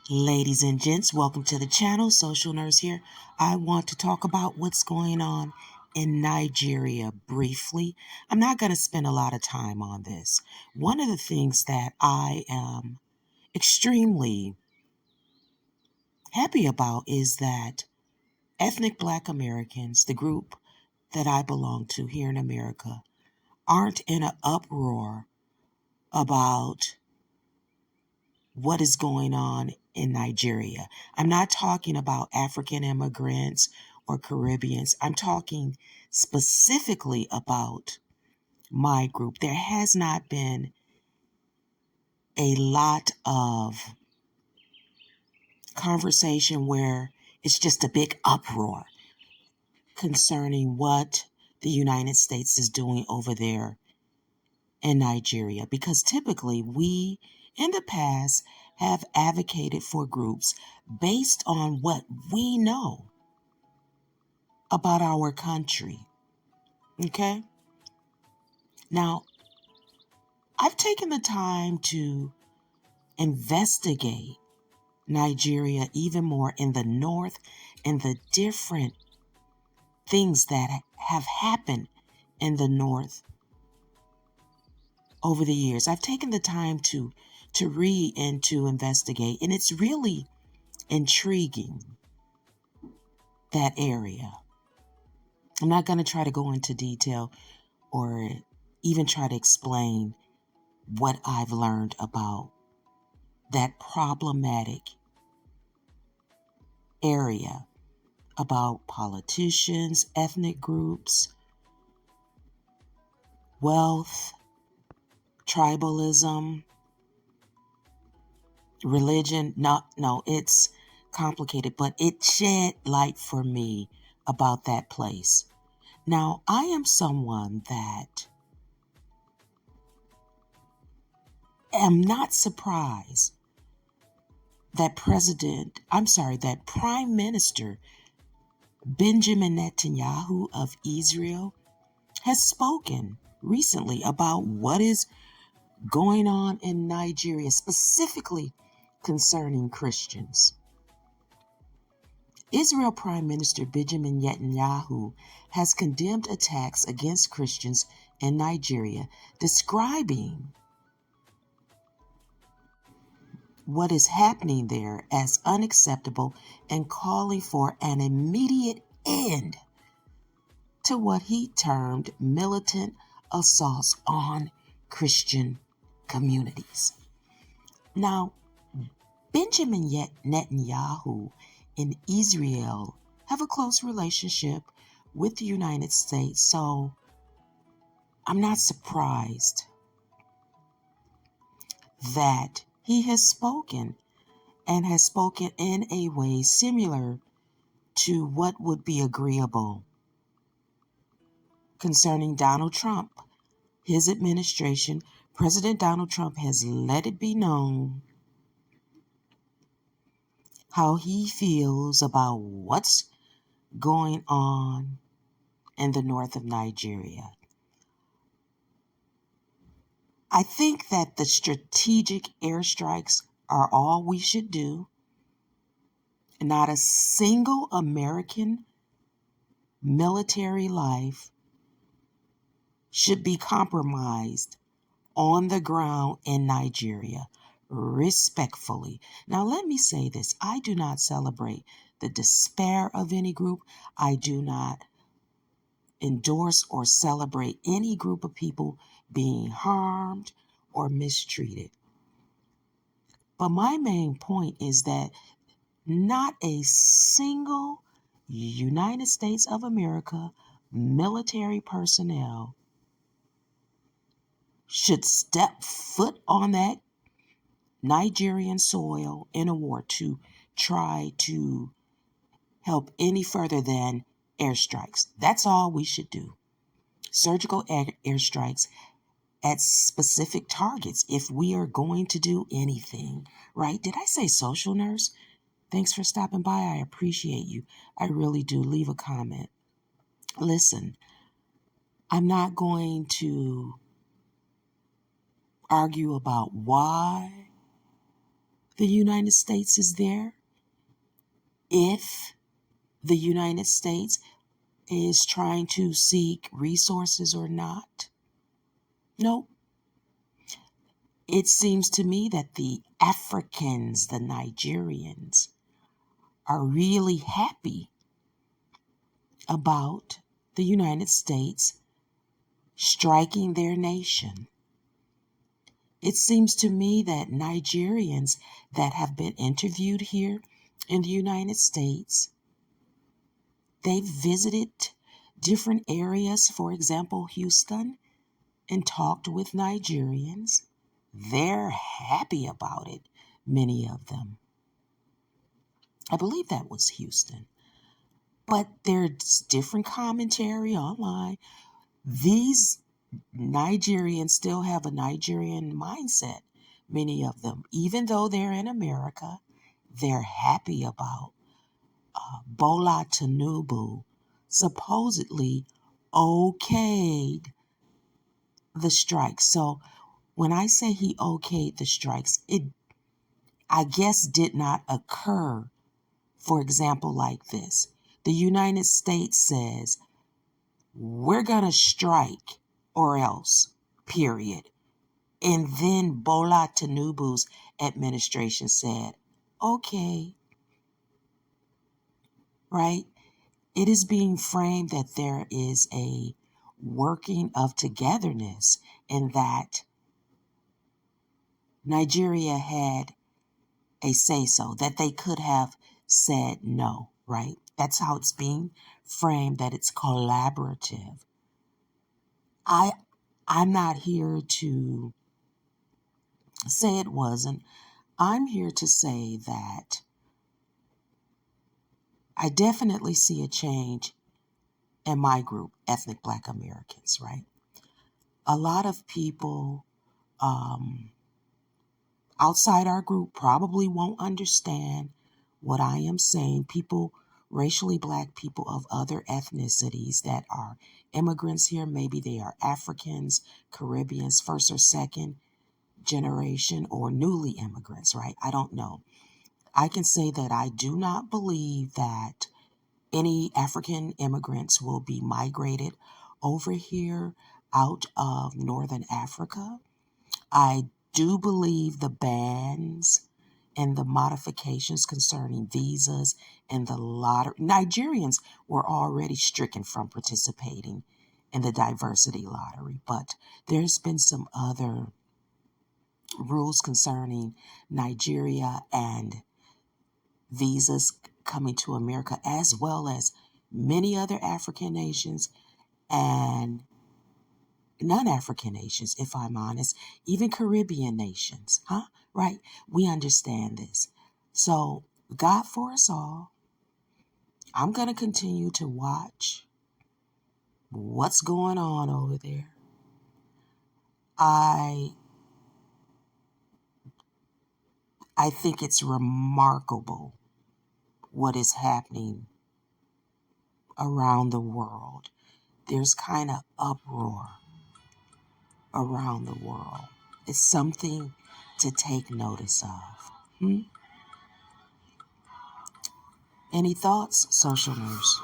Ladies and gents, welcome to the channel. Social Nurse here. I want to talk about what's going on in Nigeria briefly. I'm not going to spend a lot of time on this. One of the things that I am extremely happy about is that ethnic Black Americans, the group that I belong to here in America, aren't in an uproar about what is going on in Nigeria. I'm not talking about African immigrants or Caribbeans. I'm talking specifically about my group. There has not been a lot of conversation where it's just a big uproar concerning what the United States is doing over there in Nigeria, because typically we in the past have advocated for groups based on what we know about our country. Okay? Now, I've taken the time to investigate Nigeria even more in the north and the different things that have happened in the north over the years. I've taken the time to read and to investigate, and it's really intriguing, that area. I'm not going to try to go into detail or even try to explain what I've learned about that problematic area, about politicians, ethnic groups, wealth, tribalism, religion. No, it's complicated, but it shed light for me about that place. Now, I am someone that am not surprised that that Prime Minister Benjamin Netanyahu of Israel has spoken recently about what is going on in Nigeria, specifically concerning Christians. Israel Prime Minister Benjamin Netanyahu has condemned attacks against Christians in Nigeria, describing what is happening there as unacceptable and calling for an immediate end to what he termed militant assaults on Christian communities. Now, Benjamin Netanyahu and Israel have a close relationship with the United States, so I'm not surprised that he has spoken and has spoken in a way similar to what would be agreeable concerning Donald Trump. His administration, President Donald Trump, has let it be known how he feels about what's going on in the north of Nigeria. I think that the strategic airstrikes are all we should do. Not a single American military life should be compromised on the ground in Nigeria, respectfully. Now, let me say this. I do not celebrate the despair of any group. I do not endorse or celebrate any group of people being harmed or mistreated. But my main point is that not a single United States of America military personnel should step foot on that Nigerian soil in a war to try to help any further than airstrikes. That's all we should do. Surgical airstrikes at specific targets if we are going to do anything, right? Did I say social nurse? Thanks for stopping by. I appreciate you. I really do. Leave a comment. Listen, I'm not going to argue about why the United States is there, if the United States is trying to seek resources or not. No. It seems to me that the Africans, the Nigerians, are really happy about the United States striking their nation. It seems to me that Nigerians that have been interviewed here in the United States, they've visited different areas, for example, Houston, and talked with Nigerians. They're happy about it, many of them. I believe that was Houston. But there's different commentary online. These Nigerians still have a Nigerian mindset, many of them. Even though they're in America, they're happy about Bola Tinubu supposedly okayed the strikes. So when I say he okayed the strikes, it, I guess, did not occur. For example, like this. The United States says, we're going to strike or else, period. And then Bola Tinubu's administration said, okay, right? It is being framed that there is a working of togetherness and that Nigeria had a say-so, that they could have said no, right? That's how it's being framed, that it's collaborative. I'm not here to say it wasn't. I'm here to say that I definitely see a change in my group, ethnic Black Americans, right? A lot of people outside our group probably won't understand what I am saying. People, racially Black people of other ethnicities that are immigrants here, maybe they are Africans, Caribbeans, first or second generation, or newly immigrants, right? I don't know. I can say that I do not believe that any African immigrants will be migrated over here out of Northern Africa. I do believe the bans and the modifications concerning visas and the lottery. Nigerians were already stricken from participating in the diversity lottery, but there's been some other rules concerning Nigeria and visas coming to America, as well as many other African nations and non-African nations, if I'm honest, even Caribbean nations, huh? Right? We understand this. So, God for us all, I'm going to continue to watch what's going on over there. I think it's remarkable what is happening around the world. There's kind of uproar around the world. It's something to take notice of. Any thoughts, social nurse?